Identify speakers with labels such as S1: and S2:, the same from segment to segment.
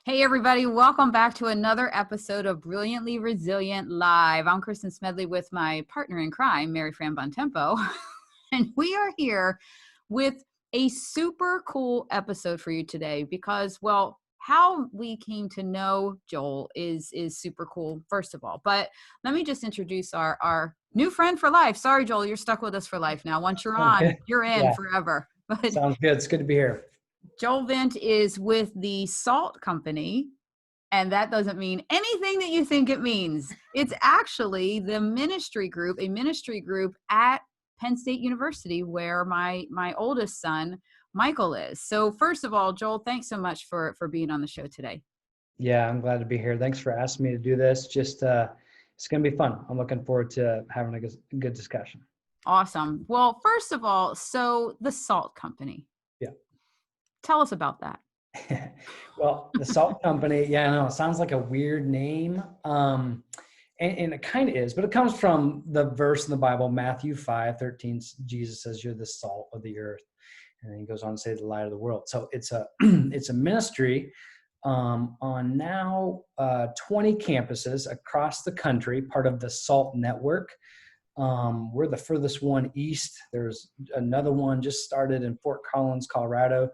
S1: Hey, everybody. Welcome back to another episode of Brilliantly Resilient Live. I'm Kristen Smedley with my partner in crime, Mary Fran Bontempo. And we are here with a super cool episode for you today because, well, how we came to know Joel is super cool, first of all. But let me just introduce our new friend for life. Sorry, Joel, you're stuck with us for life now. Once you're on, you're in forever. But
S2: sounds good. It's good to be here.
S1: Joel Vint is with the Salt Company, and that doesn't mean anything that you think it means. It's actually the ministry group, a ministry group at Penn State University, where my oldest son, Michael, is. So first of all, Joel, thanks so much for being on the show today.
S2: Yeah, I'm glad to be here. Thanks for asking me to do this. Just it's going to be fun. I'm looking forward to having a good discussion.
S1: Awesome. Well, first of all, so the Salt Company.
S2: Yeah.
S1: Tell us about that.
S2: Well, the Salt Company, yeah, I know, it sounds like a weird name. And it kind of is, but it comes from the verse in the Bible, Matthew 5:13. Jesus says, "You're the salt of the earth." And then he goes on to say, "The light of the world." So it's a ministry on now 20 campuses across the country, part of the Salt Network. We're the furthest one east. There's another one just started in Fort Collins, Colorado,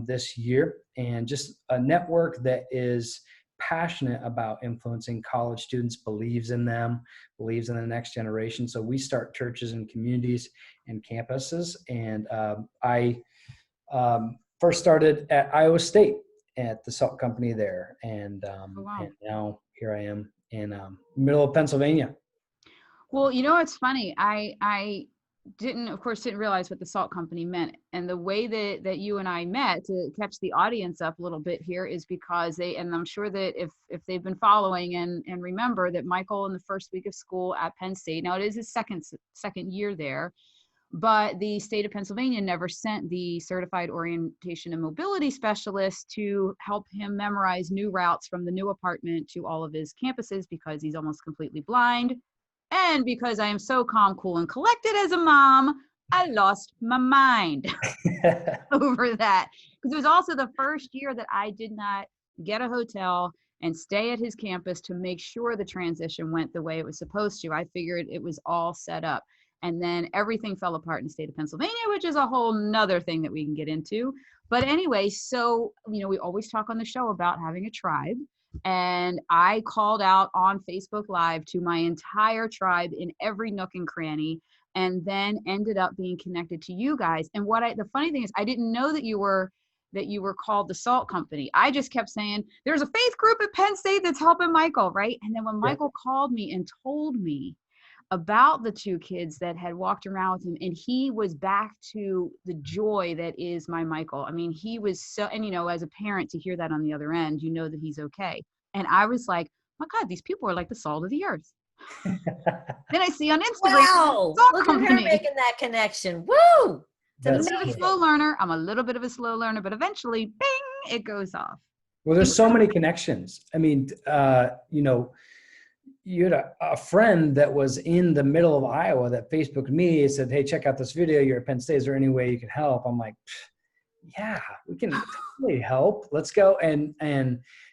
S2: this year, and just a network that is passionate about influencing college students, believes in them, believes in the next generation. So we start churches and communities and campuses. And I first started at Iowa State at the Salt Company there. And, and now here I am in middle of Pennsylvania.
S1: Well, you know, it's funny. I didn't realize what the Salt Company meant. And the way that you and I met, to catch the audience up a little bit here, is because and I'm sure that if they've been following and remember that Michael, in the first week of school at Penn State, now it is his second year there, but the state of Pennsylvania never sent the certified orientation and mobility specialist to help him memorize new routes from the new apartment to all of his campuses because he's almost completely blind. And because I am so calm, cool, and collected as a mom, I lost my mind over that. Because it was also the first year that I did not get a hotel and stay at his campus to make sure the transition went the way it was supposed to. I figured it was all set up. And then everything fell apart in the state of Pennsylvania, which is a whole nother thing that we can get into. But anyway, so, you know, we always talk on the show about having a tribe. And I called out on Facebook Live to my entire tribe in every nook and cranny, and then ended up being connected to you guys. And the funny thing is, I didn't know that you were called the Salt Company. I just kept saying, there's a faith group at Penn State that's helping Michael, right? And then when Michael called me and told me about the two kids that had walked around with him, and he was back to the joy that is my Michael. I mean, he was so, and you know, as a parent, to hear that on the other end, you know that he's okay. And I was like, my God, these people are like the salt of the earth. Then I see on Instagram,
S3: wow, look at her making that connection. Woo!
S1: I'm a little bit of a slow learner. I'm a little bit of a slow learner, but eventually, bing, it goes off.
S2: Well, there's so many connections. I mean, you know, you had a friend that was in the middle of Iowa that Facebooked me and said, "Hey, check out this video. You're at Penn State. Is there any way you can help?" I'm like, yeah, we can totally help. Let's go. And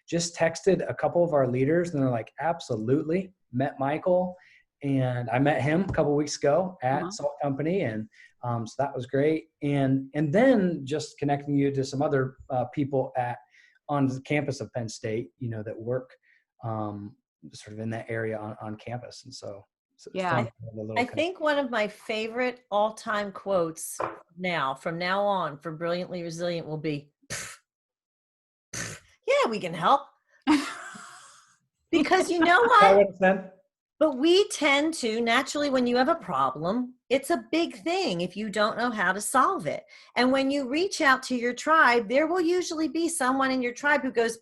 S2: just texted a couple of our leaders, and they're like, absolutely. Met Michael, and I met him a couple of weeks ago at Salt Company. And so that was great. And then just connecting you to some other people on the campus of Penn State, you know, that work sort of in that area on campus. And so
S1: yeah,
S3: I think one of my favorite all-time quotes from now on for Brilliantly Resilient will be, yeah, we can help. Because you know what? But we tend to, naturally, when you have a problem, it's a big thing if you don't know how to solve it. And when you reach out to your tribe, there will usually be someone in your tribe who goes,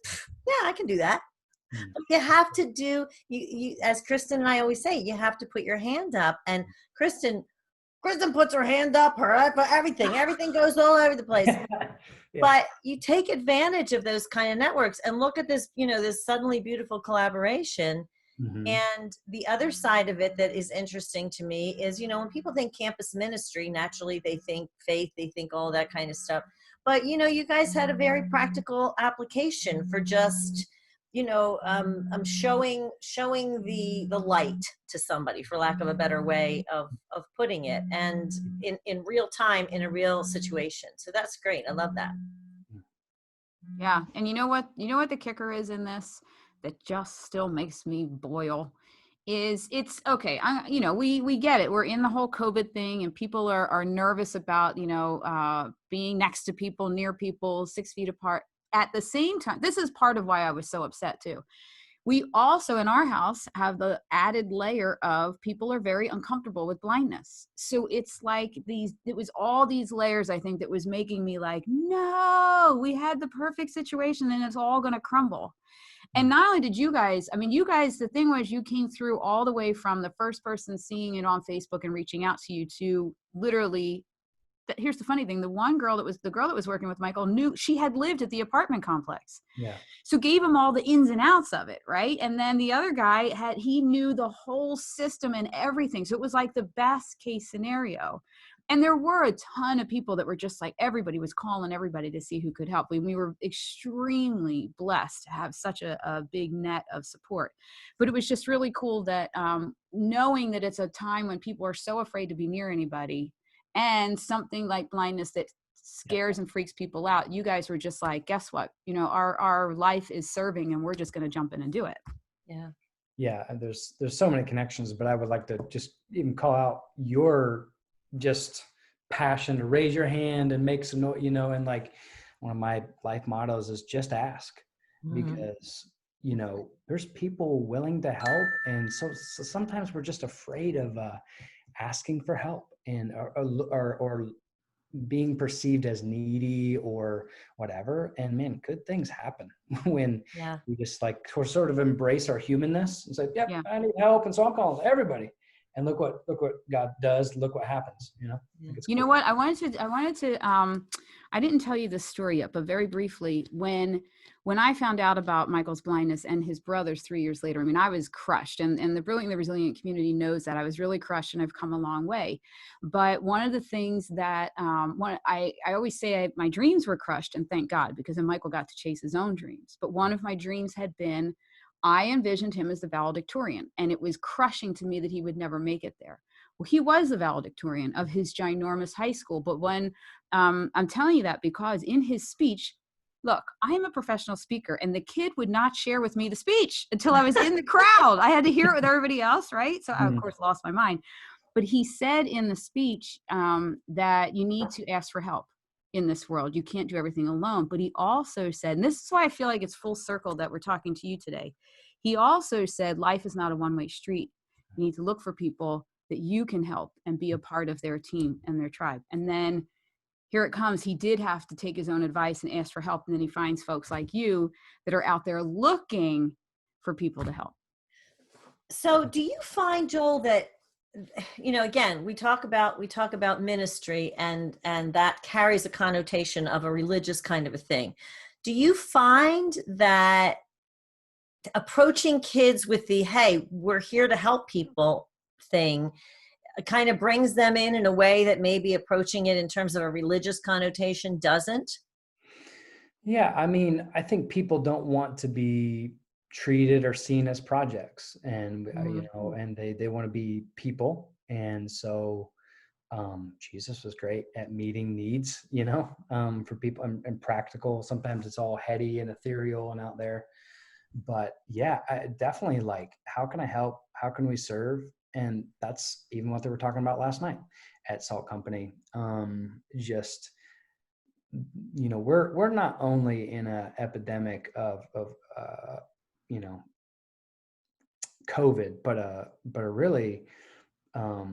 S3: yeah, I can do that. But you have to do, you, as Kristen and I always say, you have to put your hand up. And Kristen puts her hand up, everything goes all over the place. Yeah. But you take advantage of those kind of networks and look at this, you know, this suddenly beautiful collaboration. Mm-hmm. And the other side of it that is interesting to me is, you know, when people think campus ministry, naturally they think faith, they think all that kind of stuff. but you guys had a very practical application for just showing the light to somebody, for lack of a better way of putting it, and in real time, in a real situation. So that's great. I love that.
S1: Yeah. And you know what the kicker is in this that just still makes me boil is it's okay. We get it. We're in the whole COVID thing and people are nervous about, being next to people, near people, 6 feet apart. At the same time, this is part of why I was so upset too. We also in our house have the added layer of people are very uncomfortable with blindness. So it's like it was all these layers, I think, that was making me like, no, we had the perfect situation and it's all going to crumble. And not only did you guys, the thing was you came through all the way from the first person seeing it on Facebook and reaching out to you to literally, here's the funny thing. The girl that was working with Michael knew she had lived at the apartment complex. Yeah. So gave him all the ins and outs of it. Right. And then the other guy he knew the whole system and everything. So it was like the best case scenario. And there were a ton of people that were just like, everybody was calling everybody to see who could help. We were extremely blessed to have such a big net of support. But it was just really cool that knowing that it's a time when people are so afraid to be near anybody, and something like blindness that scares and freaks people out, you guys were just like, guess what? Our life is serving and we're just going to jump in and do it.
S3: Yeah.
S2: Yeah. And there's so many connections, but I would like to just even call out your just passion to raise your hand and make some noise, and like one of my life mottos is just ask, because, there's people willing to help. And so sometimes we're just afraid of asking for help and or being perceived as needy or whatever. And man, good things happen when we just like sort of embrace our humanness and say, yep, I need help. And so I'm calling everybody. And look what God does. Look what happens.
S1: You know what? I wanted to. I didn't tell you this story yet, but very briefly, when I found out about Michael's blindness and his brothers 3 years later, I was crushed. And the Brilliant and the Resilient community knows that I was really crushed, and I've come a long way. But one of the things that I always say, my dreams were crushed, and thank God, because then Michael got to chase his own dreams. But one of my dreams had been, I envisioned him as the valedictorian, and it was crushing to me that he would never make it there. Well, he was the valedictorian of his ginormous high school. But when I'm telling you that because in his speech, look, I am a professional speaker, and the kid would not share with me the speech until I was in the crowd. I had to hear it with everybody else, right? So I, of course, lost my mind. But he said in the speech that you need to ask for help in this world. You can't do everything alone. But he also said, and this is why I feel like it's full circle that we're talking to you today. He also said, life is not a one-way street. You need to look for people that you can help and be a part of their team and their tribe. And then here it comes. He did have to take his own advice and ask for help. And then he finds folks like you that are out there looking for people to help.
S3: So do you find, Joel, that, again, we talk about ministry and that carries a connotation of a religious kind of a thing. Do you find that approaching kids with the, hey, we're here to help people thing kind of brings them in a way that maybe approaching it in terms of a religious connotation doesn't?
S2: Yeah. I think people don't want to be treated or seen as projects, and, and they want to be people. And so Jesus was great at meeting needs, for people and practical. Sometimes it's all heady and ethereal and out there. But yeah, I definitely like, how can I help? How can we serve? And that's even what they were talking about last night at Salt Company. We're not only in an epidemic of COVID, but a really a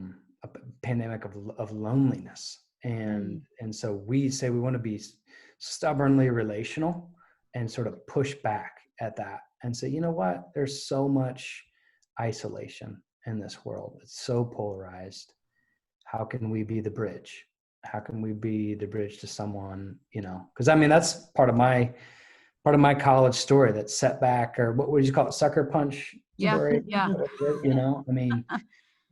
S2: pandemic of loneliness. And so we say we want to be stubbornly relational and sort of push back at that and say, you know what, there's so much isolation in this world. It's so polarized. How can we be the bridge? How can we be the bridge to someone, because that's part of my college story, that setback, or what would you call it? Sucker punch story.
S1: Yeah.
S2: If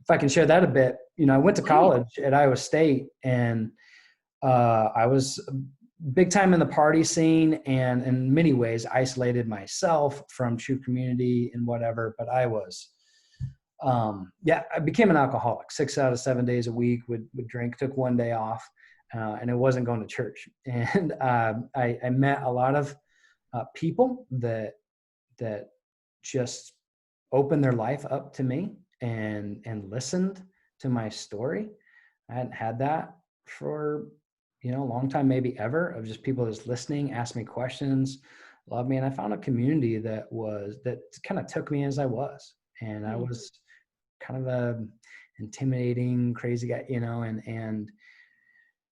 S2: I can share that a bit, I went to college at Iowa State, and I was big time in the party scene, and in many ways isolated myself from true community and whatever. But I was, I became an alcoholic. 6 out of 7 days a week would drink, took one day off, and it wasn't going to church. And I met a lot of people that just opened their life up to me and listened to my story. I hadn't had that for, a long time, maybe ever, of just people just listening, ask me questions, love me. And I found a community that kind of took me as I was. And I was kind of a intimidating, crazy guy, and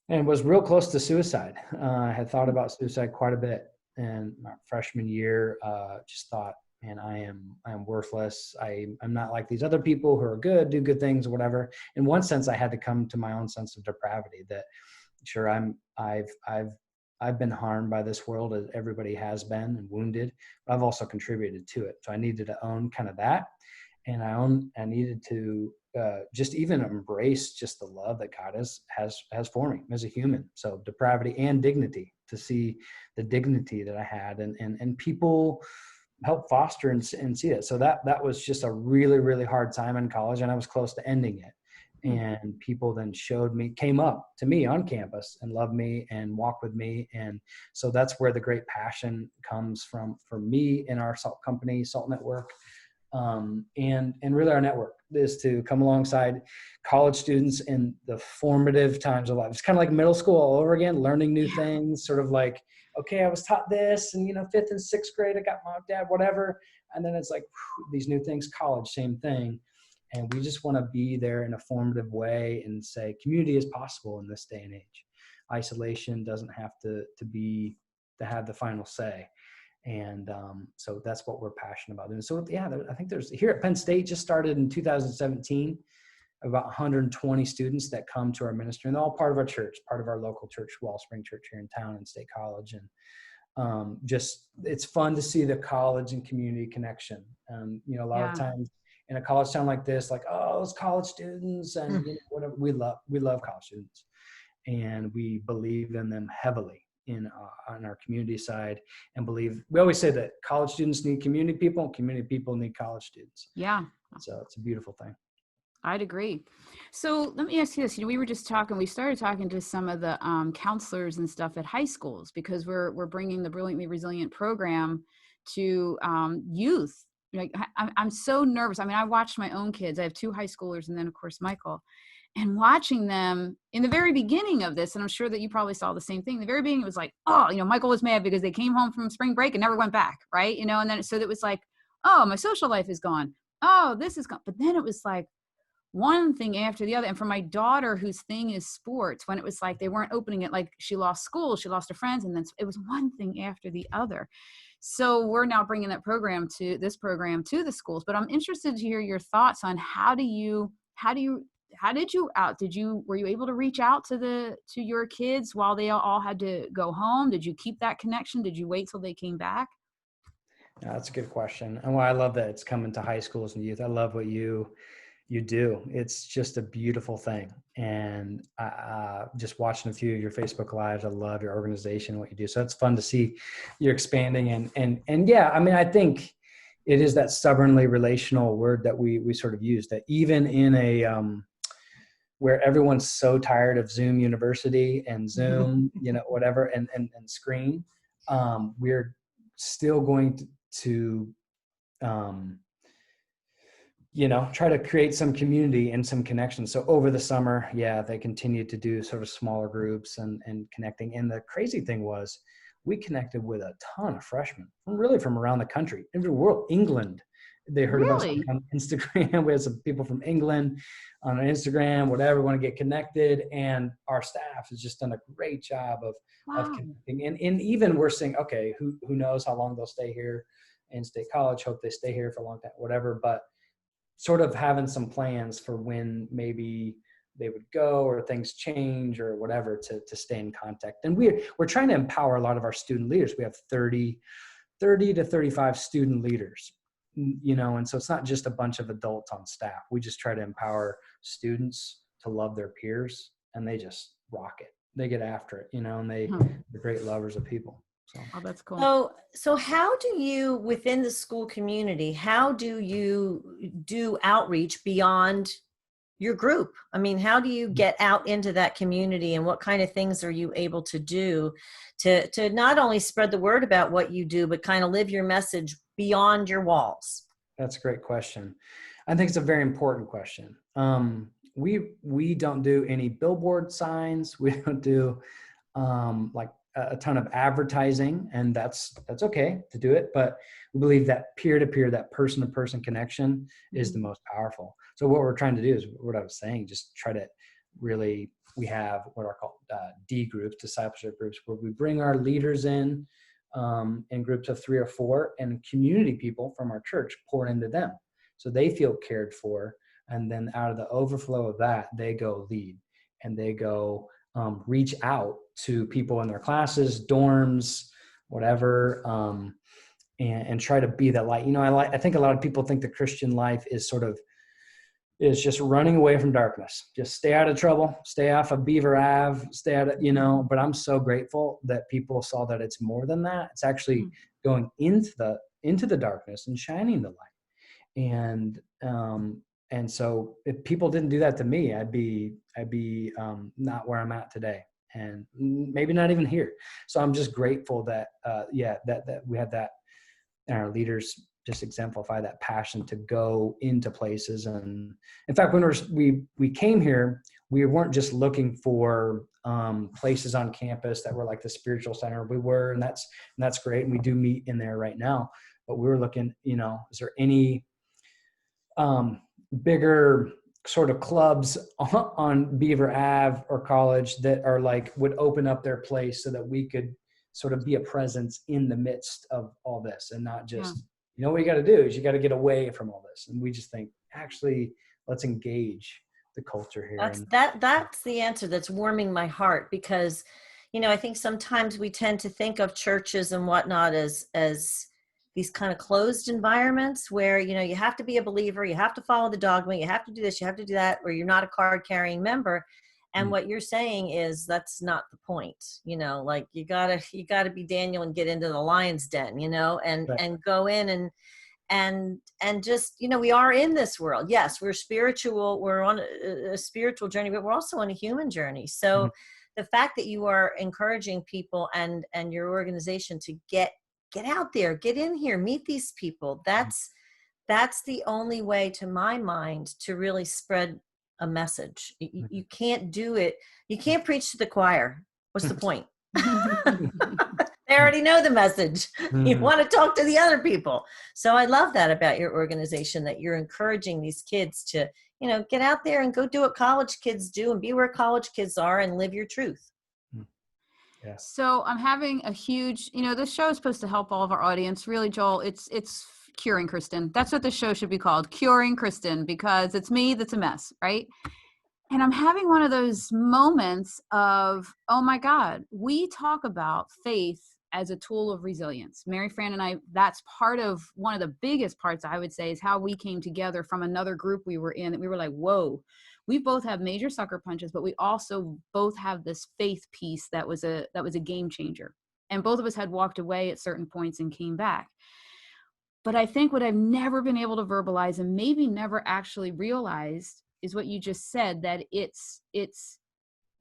S2: was real close to suicide. I had thought about suicide quite a bit. And my freshman year, just thought, man, I am worthless. I'm not like these other people who are good, do good things, whatever. In one sense, I had to come to my own sense of depravity, that sure, I've been harmed by this world, as everybody has been, and wounded, but I've also contributed to it. So I needed to own kind of that. And I needed to just even embrace just the love that God has for me as a human. So depravity and dignity, to see the dignity that I had, and people help foster and see it. So that was just a really, really hard time in college, and I was close to ending it. And people then came up to me on campus and loved me and walked with me. And so that's where the great passion comes from for me in our Salt Company, Salt Network. And really our network is to come alongside college students in the formative times of life. It's kind of like middle school all over again, learning new things, sort of like, okay, I was taught this, and 5th and 6th grade, I got mom, dad, whatever. And then it's like these new things, college, same thing. And we just want to be there in a formative way and say community is possible in this day and age. Isolation doesn't have to have the final say. And so that's what we're passionate about doing. So I think there's here at Penn State, just started in 2017, about 120 students that come to our ministry, and they're all part of our church, part of our local church, Wellspring Church here in town and State College. And just, it's fun to see the college and community connection. A lot of times in a college town like this, like, oh, those college students, and whatever, we love college students, and we believe in them heavily on our community side, and we always say that college students need community people, and community people need college students.
S1: Yeah.
S2: So it's a beautiful thing.
S1: I'd agree. So let me ask you this. We started talking to some of the counselors and stuff at high schools, because we're bringing the Brilliantly Resilient program to youth. Like, I'm so nervous. I mean, I watched my own kids. I have 2 high schoolers, and then of course Michael, and watching them in the very beginning of this. And I'm sure that you probably saw the same thing. In the very beginning, it was like, oh, Michael was mad because they came home from spring break and never went back. Right. And then, so it was like, oh, my social life is gone. Oh, this is gone. But then it was like one thing after the other. And for my daughter, whose thing is sports, when it was like, they weren't opening it, like she lost school, she lost her friends. And then it was one thing after the other. So we're now bringing this program to the schools, but I'm interested to hear your thoughts on were you able to reach out to your kids while they all had to go home? Did you keep that connection? Did you wait till they came back?
S2: Yeah, that's a good question. And I love that it's coming to high schools and youth. I love what you do. It's just a beautiful thing. And just watching a few of your Facebook Lives, I love your organization and what you do. So it's fun to see you're expanding. And yeah, I mean, I think it is that stubbornly relational word that we sort of use, that even in a where everyone's so tired of Zoom University and Zoom, whatever, and screen, we're still going to try to create some community and some connection. So over the summer, they continued to do sort of smaller groups and connecting. And the crazy thing was, we connected with a ton of freshmen from around the country, in the world, England. They heard about us on Instagram. We had some people from England on Instagram, whatever, want to get connected. And our staff has just done a great job of connecting. And even we're saying, okay, who knows how long they'll stay here in State College, hope they stay here for a long time, whatever. But sort of having some plans for when maybe they would go or things change or whatever to stay in contact. And we're trying to empower a lot of our student leaders. We have 30 to 35 student leaders, and so it's not just a bunch of adults on staff. We just try to empower students to love their peers, and they just rock it. get after it, and they're great lovers of people. So.
S1: Oh, that's cool.
S3: So how do you, within the school community, how do you do outreach beyond your group? I mean, how do you get out into that community, and what kind of things are you able to do to not only spread the word about what you do, but kind of live your message beyond your walls?
S2: That's a great question. I think it's a very important question. We don't do any billboard signs. We don't do like a ton of advertising, and that's okay to do it. But we believe that peer-to-peer, that person-to-person connection is the most powerful. So what we're trying to do is what I was saying, just try to really, we have what are called D groups, discipleship groups, where we bring our leaders in groups of 3 or 4, and community people from our church pour into them. So they feel cared for. And then out of the overflow of that, they go lead, and they go reach out to people in their classes, dorms, whatever, and try to be that light. I think a lot of people think the Christian life is is just running away from darkness. Just stay out of trouble, stay off of Beaver Ave, stay out of, but I'm so grateful that people saw that it's more than that. It's actually going into the darkness and shining the light. And so if people didn't do that to me, I'd be not where I'm at today, and maybe not even here. So I'm just grateful that that we had that, and our leaders just exemplify that passion to go into places. And in fact, when we came here, we weren't just looking for places on campus that were like the spiritual center. We were, and that's great, and we do meet in there right now. But we were looking, is there any bigger sort of clubs on Beaver Ave or College that are like, would open up their place so that we could sort of be a presence in the midst of all this, and not just, what you got to do is you got to get away from all this. And we just think, actually, let's engage the culture here.
S3: That's the answer that's warming my heart, because, I think sometimes we tend to think of churches and whatnot as these kind of closed environments where, you have to be a believer, you have to follow the dogma, you have to do this, you have to do that, or you're not a card carrying member. And what you're saying is that's not the point, like you gotta be Daniel and get into the lion's den, and go in and just, we are in this world. Yes, we're spiritual. We're on a spiritual journey, but we're also on a human journey. So the fact that you are encouraging people and your organization to get out there, get in here, meet these people. That's the only way, to my mind, to really spread a message. You can't do it. You can't preach to the choir. What's the point? They already know the message. You want to talk to the other people. So I love that about your organization, that you're encouraging these kids to, get out there and go do what college kids do, and be where college kids are, and live your truth.
S2: Yeah.
S1: So I'm having a huge, this show is supposed to help all of our audience. Really, Joel, it's Curing Kristen. That's what the show should be called, Curing Kristen, because it's me that's a mess, right? And I'm having one of those moments of, oh my God, we talk about faith as a tool of resilience. Mary Fran and I, that's part of one of the biggest parts, I would say, is how we came together from another group we were in, that we were like, whoa, we both have major sucker punches, but we also both have this faith piece that was a game changer. And both of us had walked away at certain points and came back. But I think what I've never been able to verbalize, and maybe never actually realized, is what you just said, that it's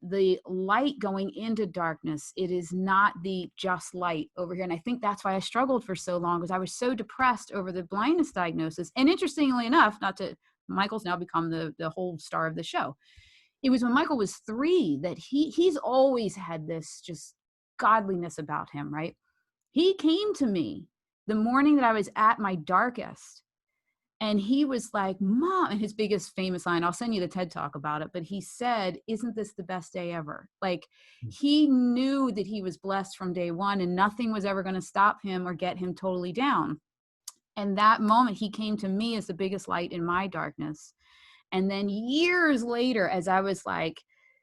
S1: the light going into darkness. It is not the just light over here. And I think that's why I struggled for so long, because I was so depressed over the blindness diagnosis. And interestingly enough, Michael's now become the whole star of the show. It was when Michael was 3 that he's always had this just godliness about him, right? He came to me the morning that I was at my darkest, and he was like, Mom, and his biggest famous line, I'll send you the TED Talk about it, but he said, isn't this the best day ever? Like, he knew that he was blessed from day one, and nothing was ever going to stop him or get him totally down. And that moment, he came to me as the biggest light in my darkness. And then years later, as I was like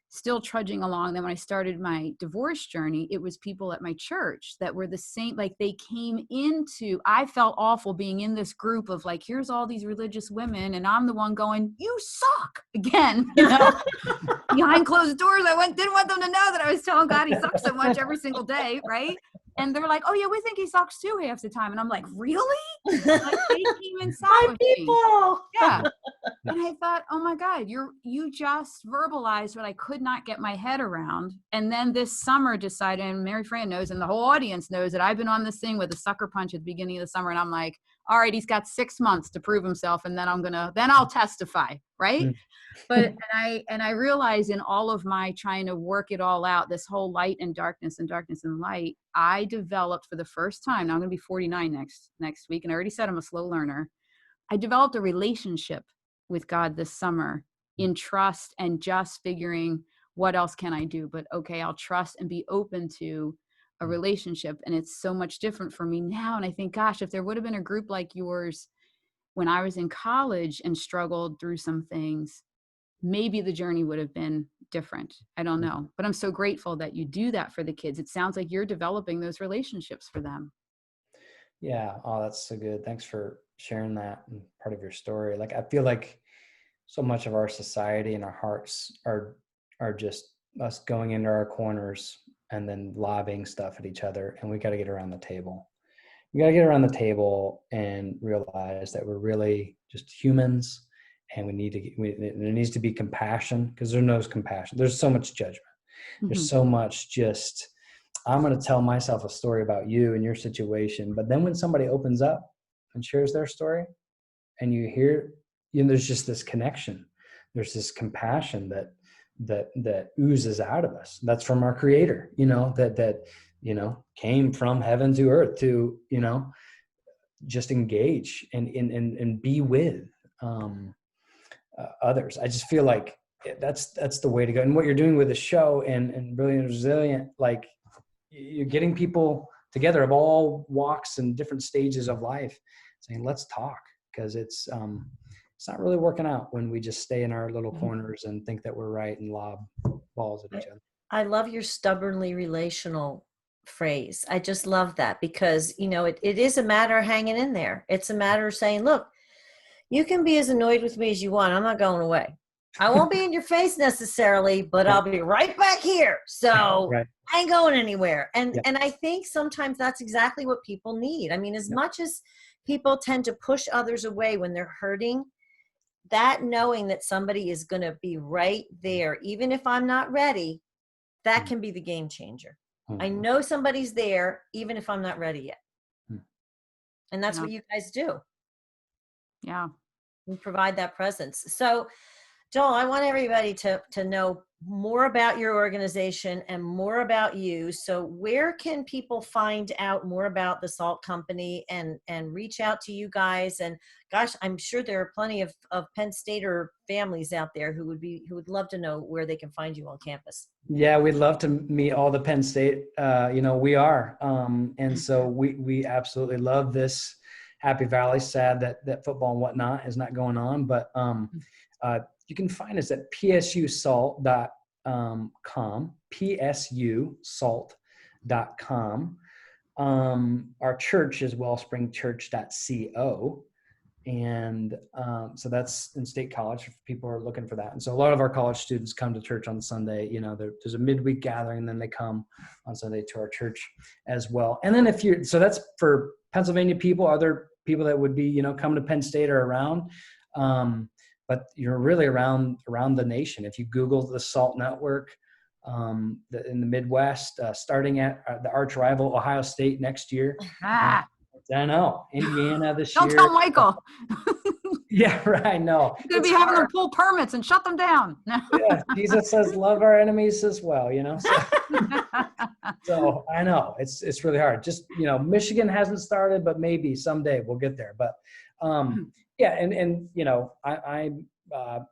S1: still trudging along. Then when I started my divorce journey, it was people at my church that were the same, like they came into, I felt awful being in this group of like, here's all these religious women, and I'm the one going, you suck again, you know, behind closed doors. Didn't want them to know that I was telling God he sucks so much every single day, right? And they're like, oh yeah, we think he sucks too half the time. And I'm like, really? Like they came inside
S3: My
S1: with me.
S3: people.
S1: Yeah. And I thought, oh my God, you just verbalized what I could not get my head around. And then this summer decided, and Mary Fran knows, and the whole audience knows, that I've been on this thing with a sucker punch at the beginning of the summer. And I'm like, all right, he's got 6 months to prove himself. And then I'll testify. Right. But, and I realized in all of my trying to work it all out, this whole light and darkness and darkness and light, I developed for the first time, now I'm going to be 49 next week. And I already said I'm a slow learner. I developed a relationship with God this summer in trust and just figuring, what else can I do? But okay, I'll trust and be open to a relationship. And it's so much different for me now. And I think, gosh, if there would have been a group like yours when I was in college and struggled through some things, maybe the journey would have been different. I don't know, but I'm so grateful that you do that for the kids. It sounds like you're developing those relationships for them.
S2: Yeah. Oh, that's so good. Thanks for sharing that and part of your story. Like, I feel like so much of our society and our hearts are just us going into our corners and then lobbing stuff at each other. And we got to get around the table. We got to get around the table and realize that we're really just humans, and there needs to be compassion, because there's no compassion. There's so much judgment. There's so much just, I'm going to tell myself a story about you and your situation. But then when somebody opens up and shares their story, and you hear, there's just this connection. There's this compassion that oozes out of us. That's from our Creator, that came from heaven to earth to, just engage and be with others. I just feel like that's the way to go. And what you're doing with the show and Brilliant Resilient, like you're getting people together of all walks and different stages of life saying, let's talk, because it's not really working out when we just stay in our little corners and think that we're right and lob balls at each other.
S3: I love your stubbornly relational phrase. I just love that, because, it is a matter of hanging in there. It's a matter of saying, look, you can be as annoyed with me as you want. I'm not going away. I won't be in your face necessarily, but I'll be right back here. So I ain't going anywhere. And I think sometimes that's exactly what people need. I mean, as much as people tend to push others away when they're hurting, that knowing that somebody is going to be right there, even if I'm not ready, that can be the game changer. I know somebody's there, even if I'm not ready yet. And that's what you guys do.
S1: Yeah.
S3: You provide that presence. So, Joel, I want everybody to know more about your organization and more about you. So where can people find out more about the Salt Company and reach out to you guys? And gosh, I'm sure there are plenty of Penn Stater families out there who would love to know where they can find you on campus.
S2: Yeah, we'd love to meet all the Penn State, we are. And so we absolutely love this Happy Valley. Sad that football and whatnot is not going on, but you can find us at psusalt.com, psusalt.com. Our church is wellspringchurch.co. And so that's in State College if people are looking for that. And so a lot of our college students come to church on Sunday. There's a midweek gathering, and then they come on Sunday to our church as well. And then so that's for Pennsylvania people, other people that would be, come to Penn State or around. But you're really around the nation. If you Google the SALT Network in the Midwest, starting at the arch rival Ohio State next year. I know, Indiana this year.
S1: Don't tell Michael.
S2: Yeah, right. No,
S1: you're going to be having them pull permits and shut them down.
S2: Yeah, Jesus says, love our enemies as well, So I know it's really hard. Just, Michigan hasn't started, but maybe someday we'll get there. But yeah. And I'm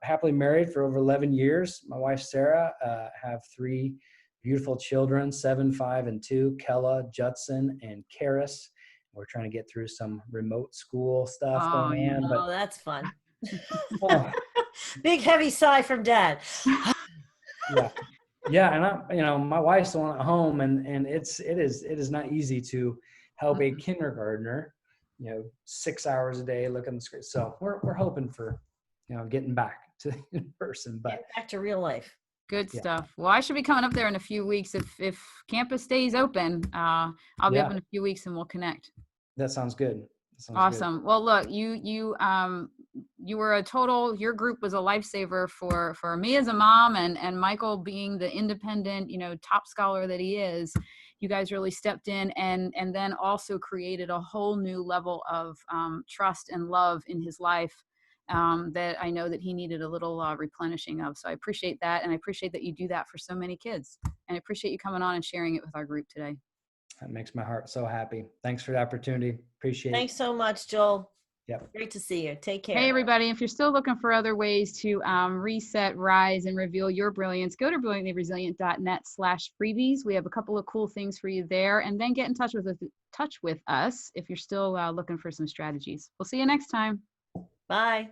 S2: happily married for over 11 years. My wife, Sarah, have 3 beautiful children, 7, 5, and 2, Kella, Judson, and Karis. We're trying to get through some remote school stuff going on.
S3: That's fun. Big heavy sigh from Dad.
S2: Yeah. And my wife's the one at home, and it is not easy to help a kindergartner, 6 hours a day look on the screen. So we're hoping for, getting back to in person, but
S3: Get back to real life.
S1: Good stuff. Well, I should be coming up there in a few weeks. If campus stays open, I'll be up in a few weeks and we'll connect.
S2: That sounds good.
S1: Awesome. Good. Well, look, you were your group was a lifesaver for me as a mom, and Michael being the independent, top scholar that he is. You guys really stepped in and then also created a whole new level of trust and love in his life that I know that he needed a little replenishing of. So I appreciate that. And I appreciate that you do that for so many kids. And I appreciate you coming on and sharing it with our group today.
S2: That makes my heart so happy. Thanks for the opportunity. Appreciate it.
S3: Thanks so much, Joel.
S2: Yep.
S3: Great to see you. Take care.
S1: Hey, everybody. If you're still looking for other ways to reset, rise, and reveal your brilliance, go to brilliantlyresilient.net/freebies. We have a couple of cool things for you there. And then get in touch with us if you're still looking for some strategies. We'll see you next time.
S3: Bye.